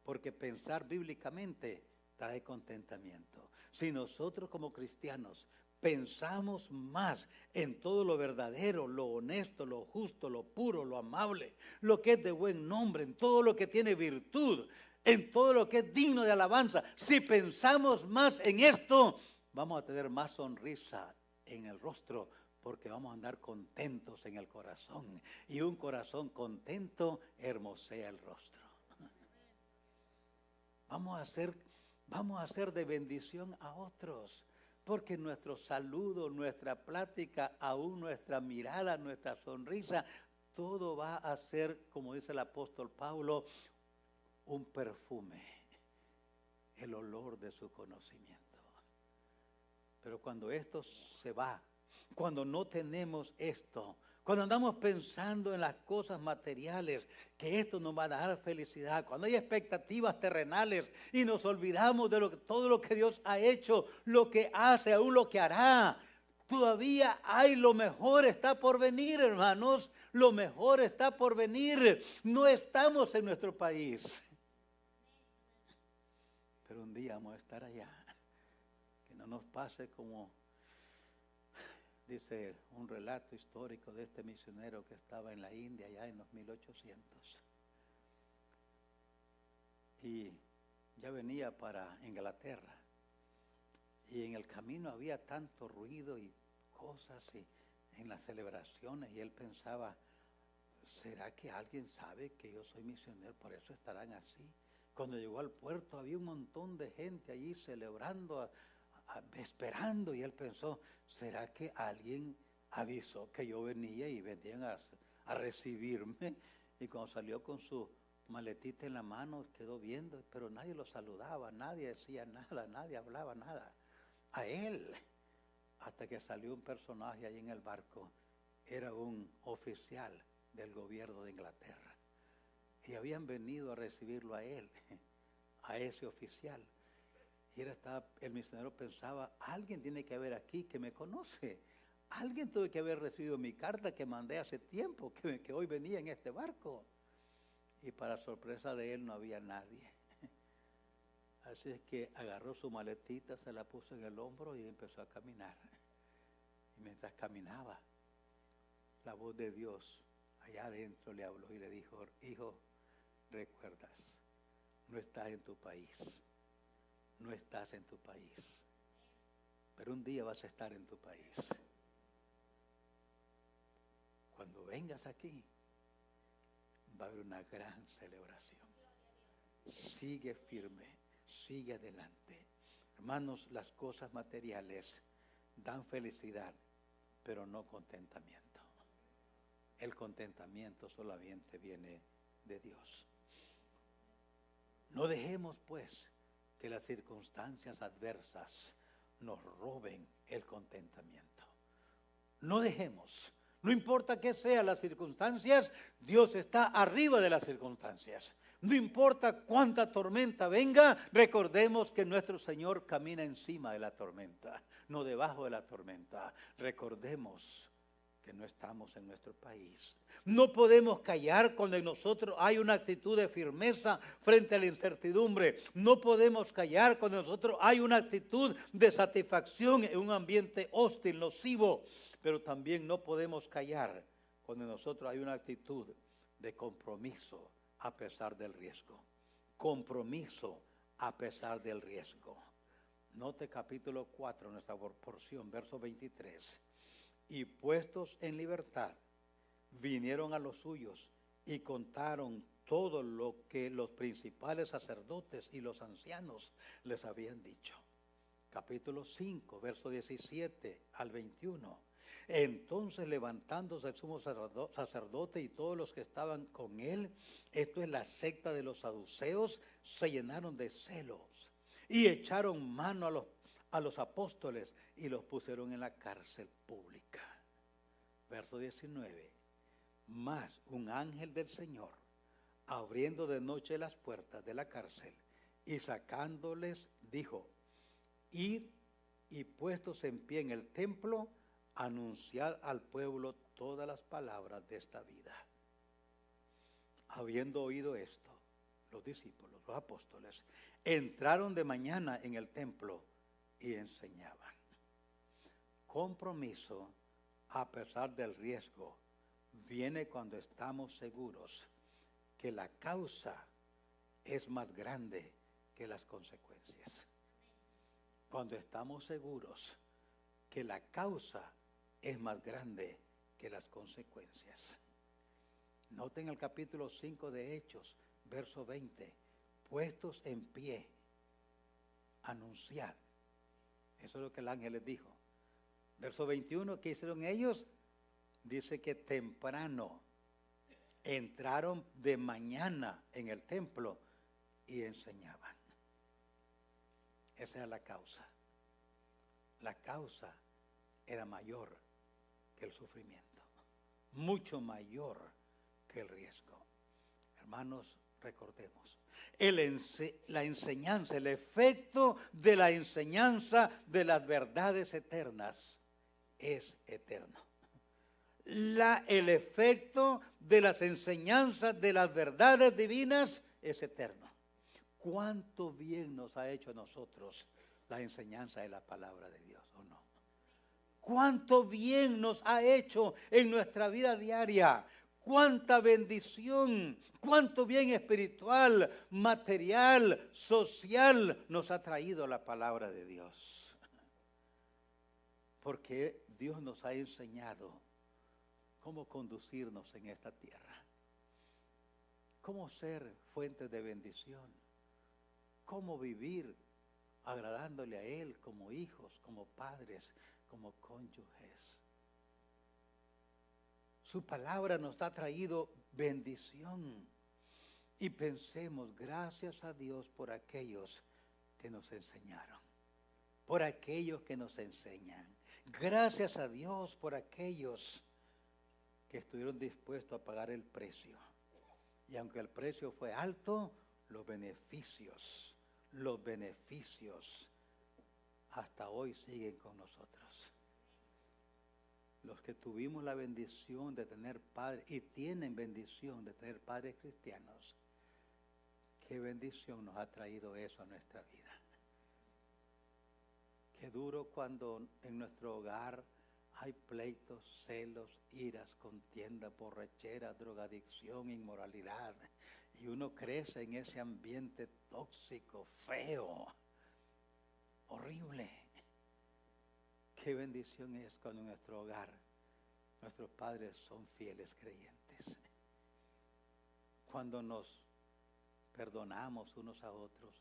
Porque pensar bíblicamente trae contentamiento. Si nosotros como cristianos pensamos más en todo lo verdadero, lo honesto, lo justo, lo puro, lo amable, lo que es de buen nombre, en todo lo que tiene virtud, en todo lo que es digno de alabanza, si pensamos más en esto, vamos a tener más sonrisa en el rostro, porque vamos a andar contentos en el corazón. Y un corazón contento hermosea el rostro. Vamos a ser de bendición a otros. porque nuestro saludo, nuestra plática, aún nuestra mirada, nuestra sonrisa, todo va a ser, como dice el apóstol Pablo, un perfume, el olor de su conocimiento. Pero cuando esto se va, cuando no tenemos esto, cuando andamos pensando en las cosas materiales, que esto nos va a dar felicidad, cuando hay expectativas terrenales y nos olvidamos de todo lo que Dios ha hecho, lo que hace, aún lo que hará, todavía hay, lo mejor está por venir, hermanos, lo mejor está por venir. No estamos en nuestro país, pero un día vamos a estar allá. Que no nos pase como dice un relato histórico de este misionero que estaba en la India ya en los 1800. Y ya venía para Inglaterra. Y en el camino había tanto ruido y cosas y en las celebraciones. Y él pensaba, ¿será que alguien sabe que yo soy misionero? Por eso estarán así. Cuando llegó al puerto había un montón de gente allí celebrando, esperando, y él pensó, ¿será que alguien avisó que yo venía y venían a recibirme? Y cuando salió con su maletita en la mano, quedó viendo, pero nadie lo saludaba, nadie decía nada, nadie hablaba nada a él, hasta que salió un personaje ahí en el barco. Era un oficial del gobierno de Inglaterra, y habían venido a recibirlo a él, a ese oficial. Y el misionero pensaba, alguien tiene que haber aquí que me conoce. Alguien tuvo que haber recibido mi carta que mandé hace tiempo, que hoy venía en este barco. Y para sorpresa de él no había nadie. Así es que agarró su maletita, se la puso en el hombro y empezó a caminar. Y mientras caminaba, la voz de Dios allá adentro le habló y le dijo, hijo, recuerdas, no estás en tu país. No estás en tu país, pero un día vas a estar en tu país. Cuando vengas aquí, va a haber una gran celebración. Sigue firme, sigue adelante. Hermanos, las cosas materiales dan felicidad, pero no contentamiento. El contentamiento solamente viene de Dios. No dejemos, pues, que las circunstancias adversas nos roben el contentamiento. No dejemos, no importa qué sean las circunstancias, Dios está arriba de las circunstancias. No importa cuánta tormenta venga, recordemos que nuestro Señor camina encima de la tormenta, no debajo de la tormenta. Recordemos que no estamos en nuestro país. No podemos callar cuando en nosotros hay una actitud de firmeza frente a la incertidumbre. No podemos callar cuando en nosotros hay una actitud de satisfacción en un ambiente hostil, nocivo. Pero también no podemos callar cuando en nosotros hay una actitud de compromiso a pesar del riesgo. Compromiso a pesar del riesgo. Note capítulo 4, nuestra porción, verso 23. Y puestos en libertad, vinieron a los suyos y contaron todo lo que los principales sacerdotes y los ancianos les habían dicho. Capítulo 5, verso 17 al 21. Entonces, levantándose el sumo sacerdote y todos los que estaban con él, esto es la secta de los saduceos, se llenaron de celos y echaron mano a los apóstoles y los pusieron en la cárcel pública. Verso 19. Mas un ángel del Señor, abriendo de noche las puertas de la cárcel y sacándoles, dijo: id y puestos en pie en el templo, anunciad al pueblo todas las palabras de esta vida. Habiendo oído esto, los discípulos, los apóstoles, entraron de mañana en el templo y enseñaban. Compromiso a pesar del riesgo viene cuando estamos seguros que la causa es más grande que las consecuencias. Cuando estamos seguros que la causa es más grande que las consecuencias. Noten el capítulo 5 de Hechos, verso 20. Puestos en pie, anunciad Eso es lo que el ángel les dijo. Verso 21, ¿qué hicieron ellos? Dice que temprano entraron de mañana en el templo y enseñaban. Esa era la causa. La causa era mayor que el sufrimiento, mucho mayor que el riesgo. Hermanos, recordemos, la enseñanza, el efecto de la enseñanza de las verdades eternas es eterno. El efecto de las enseñanzas de las verdades divinas es eterno. ¿Cuánto bien nos ha hecho a nosotros la enseñanza de la palabra de Dios, o no? ¿Cuánto bien nos ha hecho en nuestra vida diaria? ¿Cuánta bendición, cuánto bien espiritual, material, social nos ha traído la palabra de Dios? Porque Dios nos ha enseñado cómo conducirnos en esta tierra, cómo ser fuentes de bendición, cómo vivir agradándole a Él como hijos, como padres, como cónyuges. Su palabra nos ha traído bendición. Y pensemos, gracias a Dios por aquellos que nos enseñaron, por aquellos que nos enseñan. Gracias a Dios por aquellos que estuvieron dispuestos a pagar el precio. Y aunque el precio fue alto, los beneficios hasta hoy siguen con nosotros. Los que tuvimos la bendición de tener padres y tienen bendición de tener padres cristianos, qué bendición nos ha traído eso a nuestra vida. Qué duro cuando en nuestro hogar hay pleitos, celos, iras, contienda, borrachera, drogadicción, inmoralidad. Y uno crece en ese ambiente tóxico, feo, horrible. Qué bendición es cuando en nuestro hogar nuestros padres son fieles creyentes. Cuando nos perdonamos unos a otros,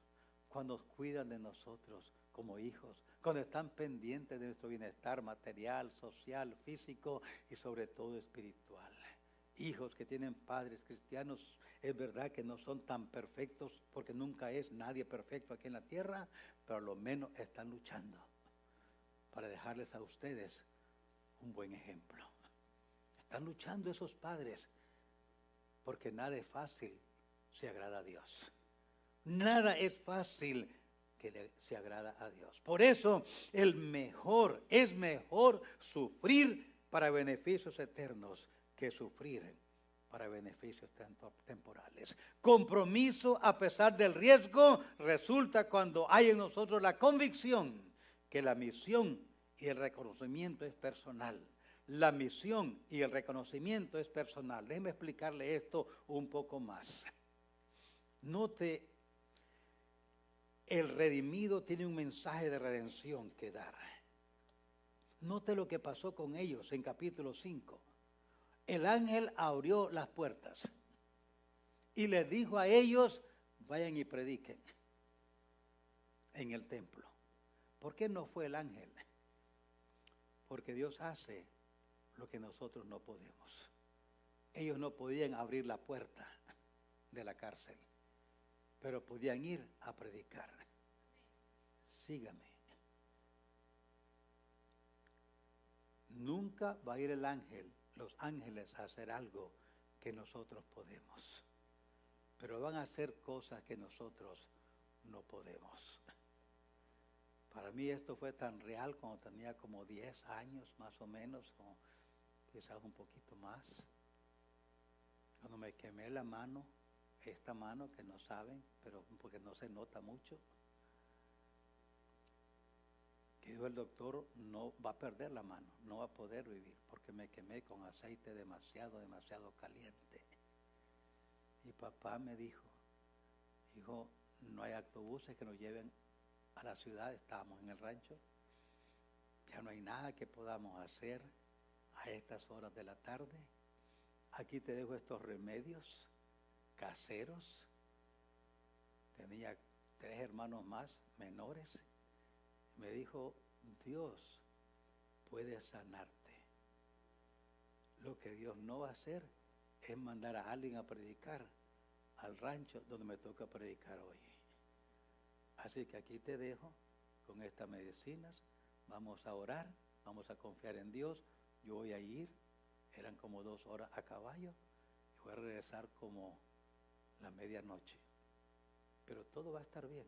cuando cuidan de nosotros como hijos, cuando están pendientes de nuestro bienestar material, social, físico y sobre todo espiritual. Hijos que tienen padres cristianos, es verdad que no son tan perfectos, porque nunca es nadie perfecto aquí en la tierra, pero a lo menos están luchando para dejarles a ustedes un buen ejemplo. Están luchando esos padres, porque nada es fácil si agrada a Dios. Nada es fácil que se agrada a Dios. Por eso es mejor sufrir para beneficios eternos que sufrir para beneficios temporales. Compromiso a pesar del riesgo resulta cuando hay en nosotros la convicción que la misión y el reconocimiento es personal. La misión y el reconocimiento es personal. Déjeme explicarle esto un poco más. Note, el redimido tiene un mensaje de redención que dar. Note lo que pasó con ellos en capítulo 5. El ángel abrió las puertas y les dijo a ellos, vayan y prediquen en el templo. ¿Por qué no fue el ángel? Porque Dios hace lo que nosotros no podemos. Ellos no podían abrir la puerta de la cárcel, pero podían ir a predicar. Sígame. Nunca va a ir los ángeles a hacer algo que nosotros podemos, pero van a hacer cosas que nosotros no podemos. Para mí esto fue tan real cuando tenía como 10 años más o menos, o quizás un poquito más. Cuando me quemé la mano, esta mano que no saben, pero porque no se nota mucho, que dijo el doctor, no va a perder la mano, no va a poder vivir, porque me quemé con aceite demasiado caliente. Y papá me dijo, hijo, no hay autobuses que nos lleven a la ciudad, estábamos en el rancho, ya no hay nada que podamos hacer a estas horas de la tarde. Aquí te dejo estos remedios caseros. Tenía 3 hermanos más menores. Me dijo, Dios puede sanarte. Lo que Dios no va a hacer es mandar a alguien a predicar al rancho donde me toca predicar hoy. Así que aquí te dejo con estas medicinas. Vamos a orar, vamos a confiar en Dios. Yo voy a ir, eran como 2 horas a caballo, y voy a regresar como la medianoche. Pero todo va a estar bien.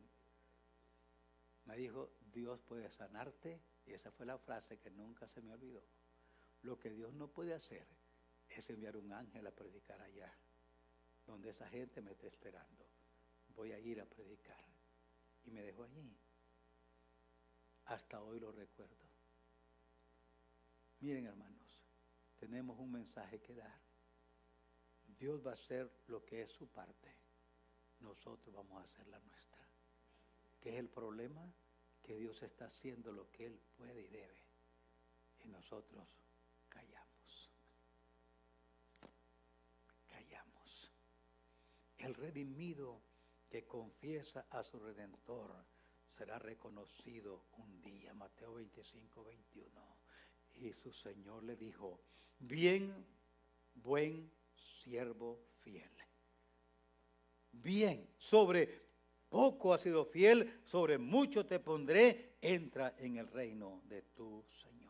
Me dijo, Dios puede sanarte, y esa fue la frase que nunca se me olvidó. Lo que Dios no puede hacer es enviar un ángel a predicar allá, donde esa gente me está esperando. Voy a ir a predicar. Y me dejó allí. Hasta hoy lo recuerdo. Miren, hermanos, tenemos un mensaje que dar. Dios va a hacer lo que es su parte. Nosotros vamos a hacer la nuestra. ¿Qué es el problema? Que Dios está haciendo lo que Él puede y debe. Y nosotros callamos. Callamos. El redimido que confiesa a su Redentor será reconocido un día. Mateo 25, 21. Y su Señor le dijo, bien, buen siervo fiel. Bien, sobre poco has sido fiel, sobre mucho te pondré, entra en el reino de tu Señor.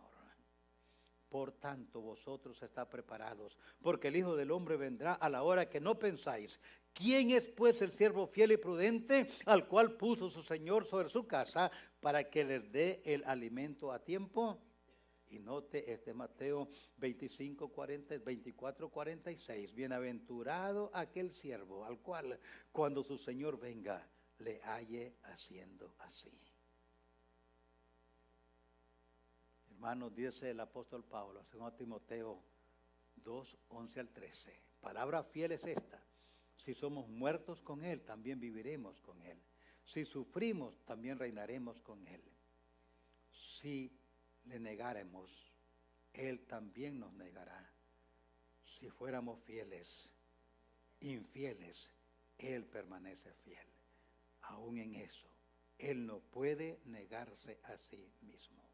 Por tanto, vosotros estáis preparados, porque el Hijo del Hombre vendrá a la hora que no pensáis. ¿Quién es pues el siervo fiel y prudente, al cual puso su Señor sobre su casa, para que les dé el alimento a tiempo? Y note este Mateo 24, 46. Bienaventurado aquel siervo, al cual cuando su Señor venga, le halle haciendo así. Hermanos, dice el apóstol Pablo, 2 Timoteo 2, 11 al 13. Palabra fiel es esta: si somos muertos con Él, también viviremos con Él. Si sufrimos, también reinaremos con Él. Si le negáremos, Él también nos negará. Si fuéramos infieles, Él permanece fiel. Aún en eso, Él no puede negarse a sí mismo.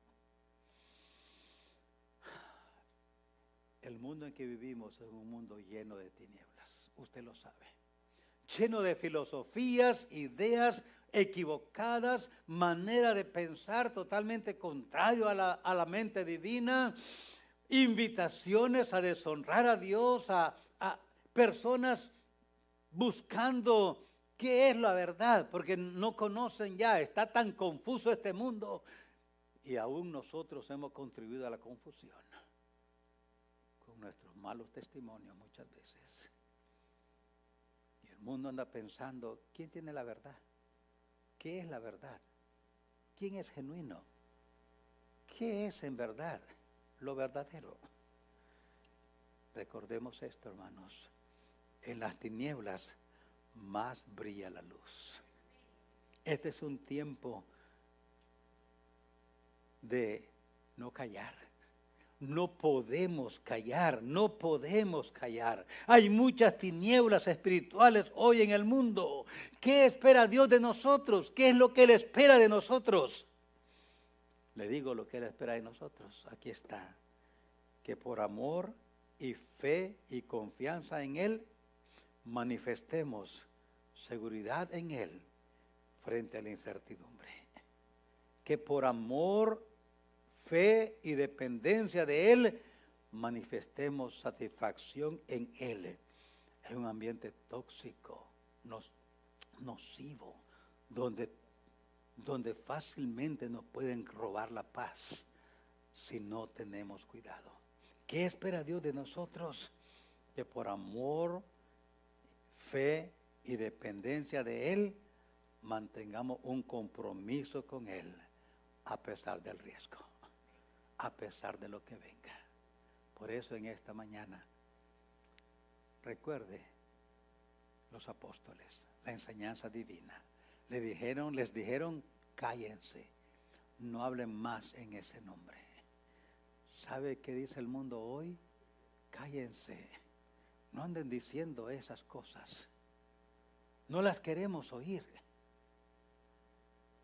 El mundo en que vivimos es un mundo lleno de tinieblas, usted lo sabe. Lleno de filosofías, ideas equivocadas, manera de pensar totalmente contrario a la mente divina, invitaciones a deshonrar a Dios, a personas buscando qué es la verdad, porque no conocen ya, está tan confuso este mundo, y aún nosotros hemos contribuido a la confusión con nuestros malos testimonios muchas veces. Y el mundo anda pensando, ¿quién tiene la verdad? ¿Qué es la verdad? ¿Quién es genuino? ¿Qué es en verdad lo verdadero? Recordemos esto, hermanos. En las tinieblas más brilla la luz. Este es un tiempo de no callar. No podemos callar, no podemos callar. Hay muchas tinieblas espirituales hoy en el mundo. ¿Qué espera Dios de nosotros? ¿Qué es lo que Él espera de nosotros? Le digo lo que Él espera de nosotros. Aquí está. Que por amor y fe y confianza en Él, manifestemos seguridad en Él frente a la incertidumbre. Que por amor, fe y dependencia de Él, manifestemos satisfacción en Él. Es un ambiente tóxico, nocivo, donde fácilmente nos pueden robar la paz si no tenemos cuidado. ¿Qué espera Dios de nosotros? Que por amor, fe y dependencia de Él, mantengamos un compromiso con Él a pesar del riesgo, a pesar de lo que venga. Por eso en esta mañana, recuerde los apóstoles, la enseñanza divina. Les dijeron, cállense, no hablen más en ese nombre. ¿Sabe qué dice el mundo hoy? Cállense, no anden diciendo esas cosas. No las queremos oír.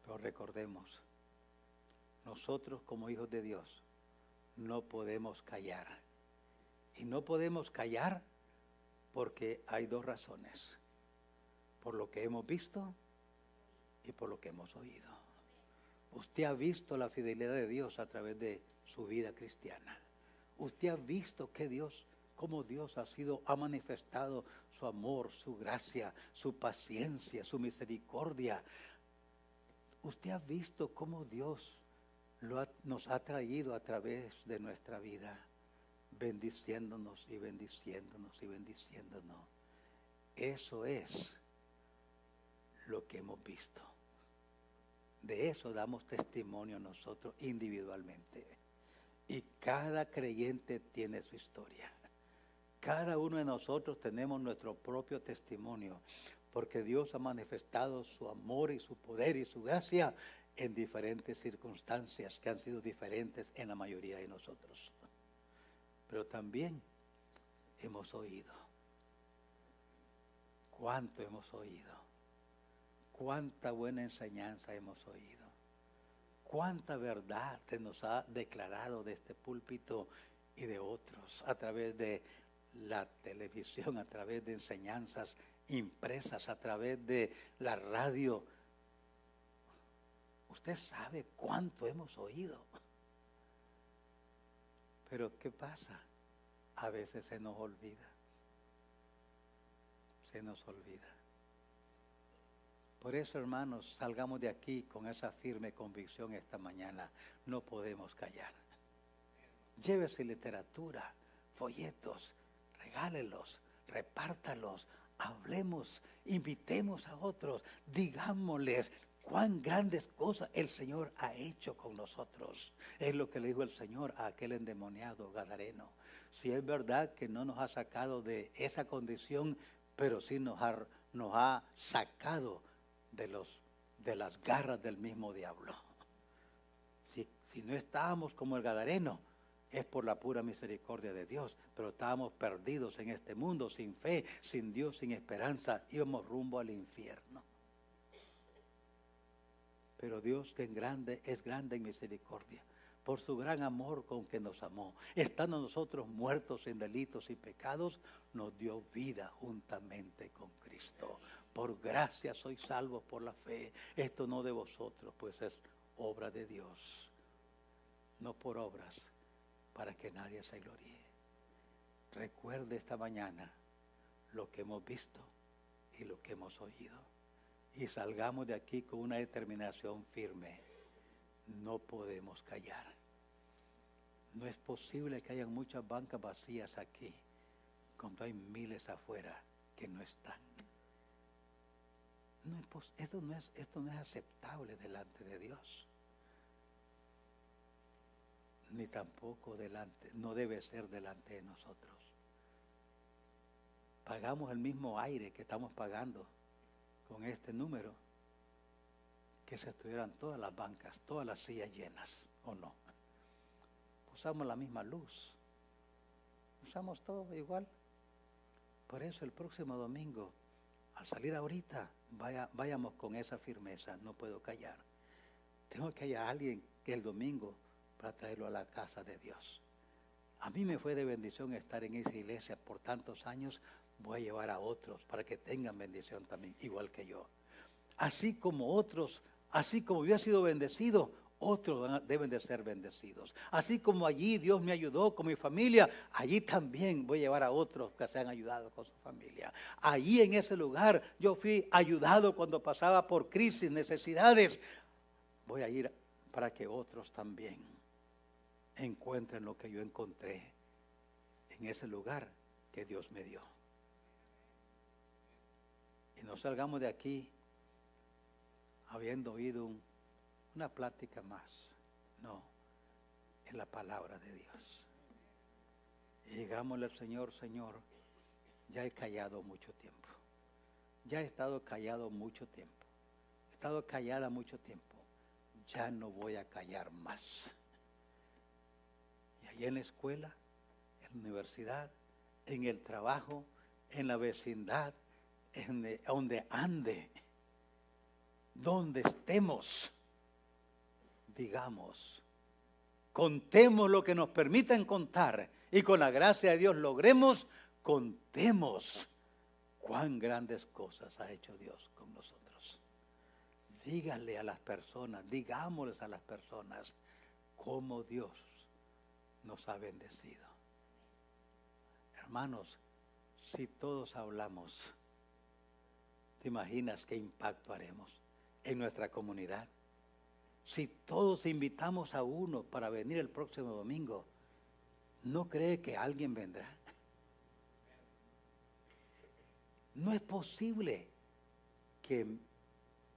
Pero recordemos nosotros como hijos de Dios no podemos callar. Y no podemos callar porque hay dos razones: por lo que hemos visto y por lo que hemos oído. Usted ha visto la fidelidad de Dios a través de su vida cristiana. Usted ha visto que cómo Dios ha manifestado su amor, su gracia, su paciencia, su misericordia. Usted ha visto cómo Dios nos ha traído a través de nuestra vida, bendiciéndonos y bendiciéndonos y bendiciéndonos. Eso es lo que hemos visto. De eso damos testimonio nosotros individualmente. Y cada creyente tiene su historia. Cada uno de nosotros tenemos nuestro propio testimonio, porque Dios ha manifestado su amor y su poder y su gracia en diferentes circunstancias que han sido diferentes en la mayoría de nosotros. Pero también hemos oído. ¿Cuánto hemos oído? Cuánta buena enseñanza hemos oído. Cuánta verdad se nos ha declarado de este púlpito y de otros a través de la televisión, a través de enseñanzas impresas, a través de la radio. Usted sabe cuánto hemos oído. Pero ¿qué pasa? A veces se nos olvida. Se nos olvida. Por eso, hermanos, salgamos de aquí con esa firme convicción esta mañana. No podemos callar. Llévese literatura, folletos, regálelos, repártalos, hablemos, invitemos a otros, digámosles cuán grandes cosas el Señor ha hecho con nosotros. Es lo que le dijo el Señor a aquel endemoniado gadareno. Si es verdad que no nos ha sacado de esa condición, pero sí nos ha sacado de las garras del mismo diablo. Si no estábamos como el gadareno, es por la pura misericordia de Dios, pero estábamos perdidos en este mundo, sin fe, sin Dios, sin esperanza, íbamos rumbo al infierno. Pero Dios, que es grande en misericordia, por su gran amor con que nos amó, estando nosotros muertos en delitos y pecados, nos dio vida juntamente con Cristo. Por gracia sois salvos por la fe. Esto no de vosotros, pues es obra de Dios, no por obras, para que nadie se gloríe. Recuerde esta mañana lo que hemos visto y lo que hemos oído. Y salgamos de aquí con una determinación firme. No podemos callar. No es posible que haya muchas bancas vacías aquí, cuando hay miles afuera que no están. Esto no es aceptable delante de Dios. Ni tampoco no debe ser delante de nosotros. Pagamos el mismo aire que estamos pagando con este número, que se estuvieran todas las bancas, todas las sillas llenas, ¿o no? Usamos la misma luz, usamos todo igual. Por eso el próximo domingo, al salir ahorita, vayamos con esa firmeza. No puedo callar. Tengo que hallar a alguien que el domingo para traerlo a la casa de Dios. A mí me fue de bendición estar en esa iglesia por tantos años. Voy a llevar a otros para que tengan bendición también, igual que yo. Así como yo he sido bendecido, otros deben de ser bendecidos. Así como allí Dios me ayudó con mi familia, allí también voy a llevar a otros que se han ayudado con su familia. Allí en ese lugar yo fui ayudado cuando pasaba por crisis, necesidades. Voy a ir para que otros también encuentren lo que yo encontré en ese lugar que Dios me dio. Y no salgamos de aquí habiendo oído una plática más. No, es la palabra de Dios. Y digámosle al Señor: Señor, ya he callado mucho tiempo. Ya he estado callado mucho tiempo. He estado callada mucho tiempo. Ya no voy a callar más. Y allí en la escuela, en la universidad, en el trabajo, en la vecindad, donde ande, donde estemos, digamos, contemos lo que nos permitan contar y con la gracia de Dios logremos, contemos cuán grandes cosas ha hecho Dios con nosotros. Díganle a las personas, digámosles a las personas cómo Dios nos ha bendecido. Hermanos, si todos hablamos, ¿te imaginas qué impacto haremos en nuestra comunidad? Si todos invitamos a uno para venir el próximo domingo, ¿no cree que alguien vendrá? No es posible que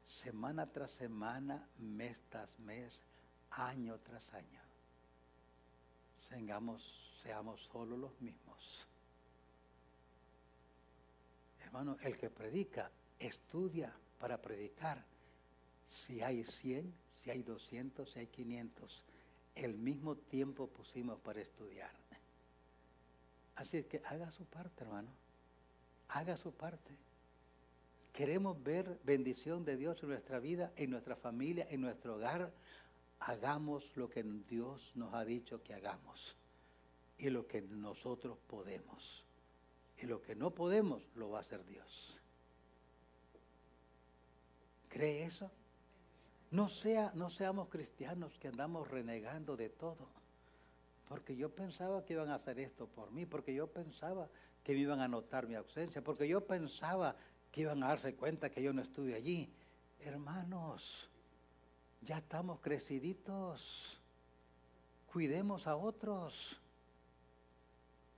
semana tras semana, mes tras mes, año tras año, seamos solo los mismos. Hermano, el que predica, estudia para predicar. Si hay 100, si hay 200, si hay 500, el mismo tiempo pusimos para estudiar. Así que haga su parte, hermano. Haga su parte. Queremos ver bendición de Dios en nuestra vida, en nuestra familia, en nuestro hogar. Hagamos lo que Dios nos ha dicho que hagamos y lo que nosotros podemos. Y lo que no podemos, lo va a hacer Dios. ¿Cree eso? No seamos cristianos que andamos renegando de todo. Porque yo pensaba que iban a hacer esto por mí, porque yo pensaba que me iban a notar mi ausencia, porque yo pensaba que iban a darse cuenta que yo no estuve allí. Hermanos, ya estamos creciditos. Cuidemos a otros.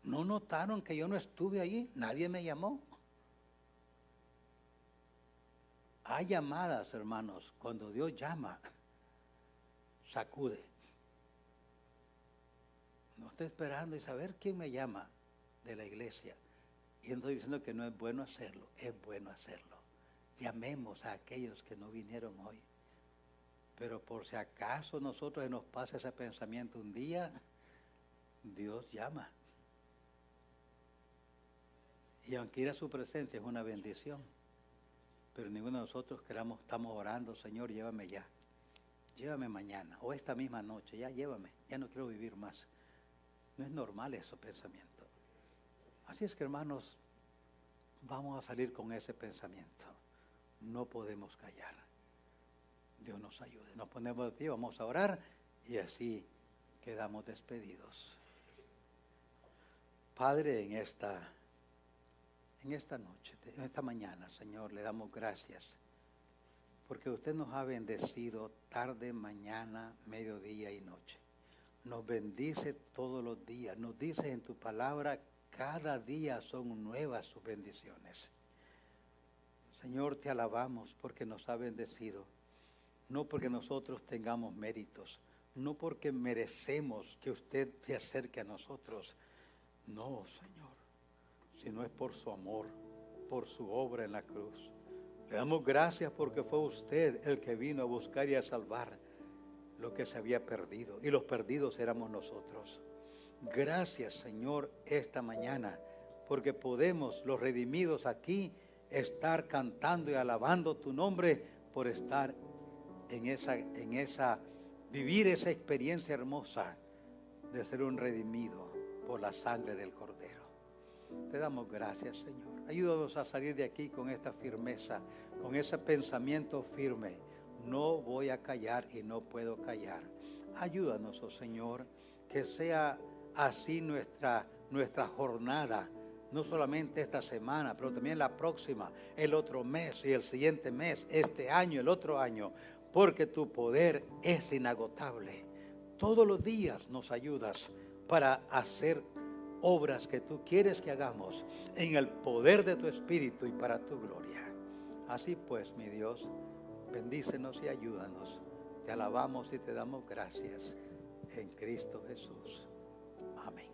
¿No notaron que yo no estuve allí? Nadie me llamó. Hay llamadas, hermanos. Cuando Dios llama, sacude. No estoy esperando y saber quién me llama de la iglesia. Y no estoy diciendo que no es bueno hacerlo. Es bueno hacerlo. Llamemos a aquellos que no vinieron hoy. Pero por si acaso nosotros nos pasa ese pensamiento un día, Dios llama. Y aunque ir a su presencia es una bendición, pero ninguno de nosotros estamos orando, Señor, llévame ya. Llévame mañana o esta misma noche, ya llévame, ya no quiero vivir más. No es normal ese pensamiento. Así es que, hermanos, vamos a salir con ese pensamiento. No podemos callar. Dios nos ayude. Nos ponemos de pie, vamos a orar y así quedamos despedidos. Padre, en esta noche, en esta mañana, Señor, le damos gracias porque usted nos ha bendecido tarde, mañana, mediodía y noche. Nos bendice todos los días. Nos dice en tu palabra, cada día son nuevas sus bendiciones. Señor, te alabamos porque nos ha bendecido. No porque nosotros tengamos méritos, no porque merecemos que usted se acerque a nosotros. No, Señor, sino es por su amor, por su obra en la cruz. Le damos gracias porque fue usted el que vino a buscar y a salvar lo que se había perdido. Y los perdidos éramos nosotros. Gracias, Señor, esta mañana, porque podemos, los redimidos aquí, estar cantando y alabando tu nombre por estar vivir esa experiencia hermosa de ser un redimido por la sangre del Cordero. Te damos gracias, Señor. Ayúdanos a salir de aquí con esta firmeza, con ese pensamiento firme. No voy a callar y no puedo callar. Ayúdanos, oh Señor, que sea así nuestra jornada, no solamente esta semana, pero también la próxima, el otro mes y el siguiente mes, este año, el otro año, porque tu poder es inagotable. Todos los días nos ayudas para hacer obras que tú quieres que hagamos en el poder de tu Espíritu y para tu gloria. Así pues, mi Dios, bendícenos y ayúdanos. Te alabamos y te damos gracias en Cristo Jesús. Amén.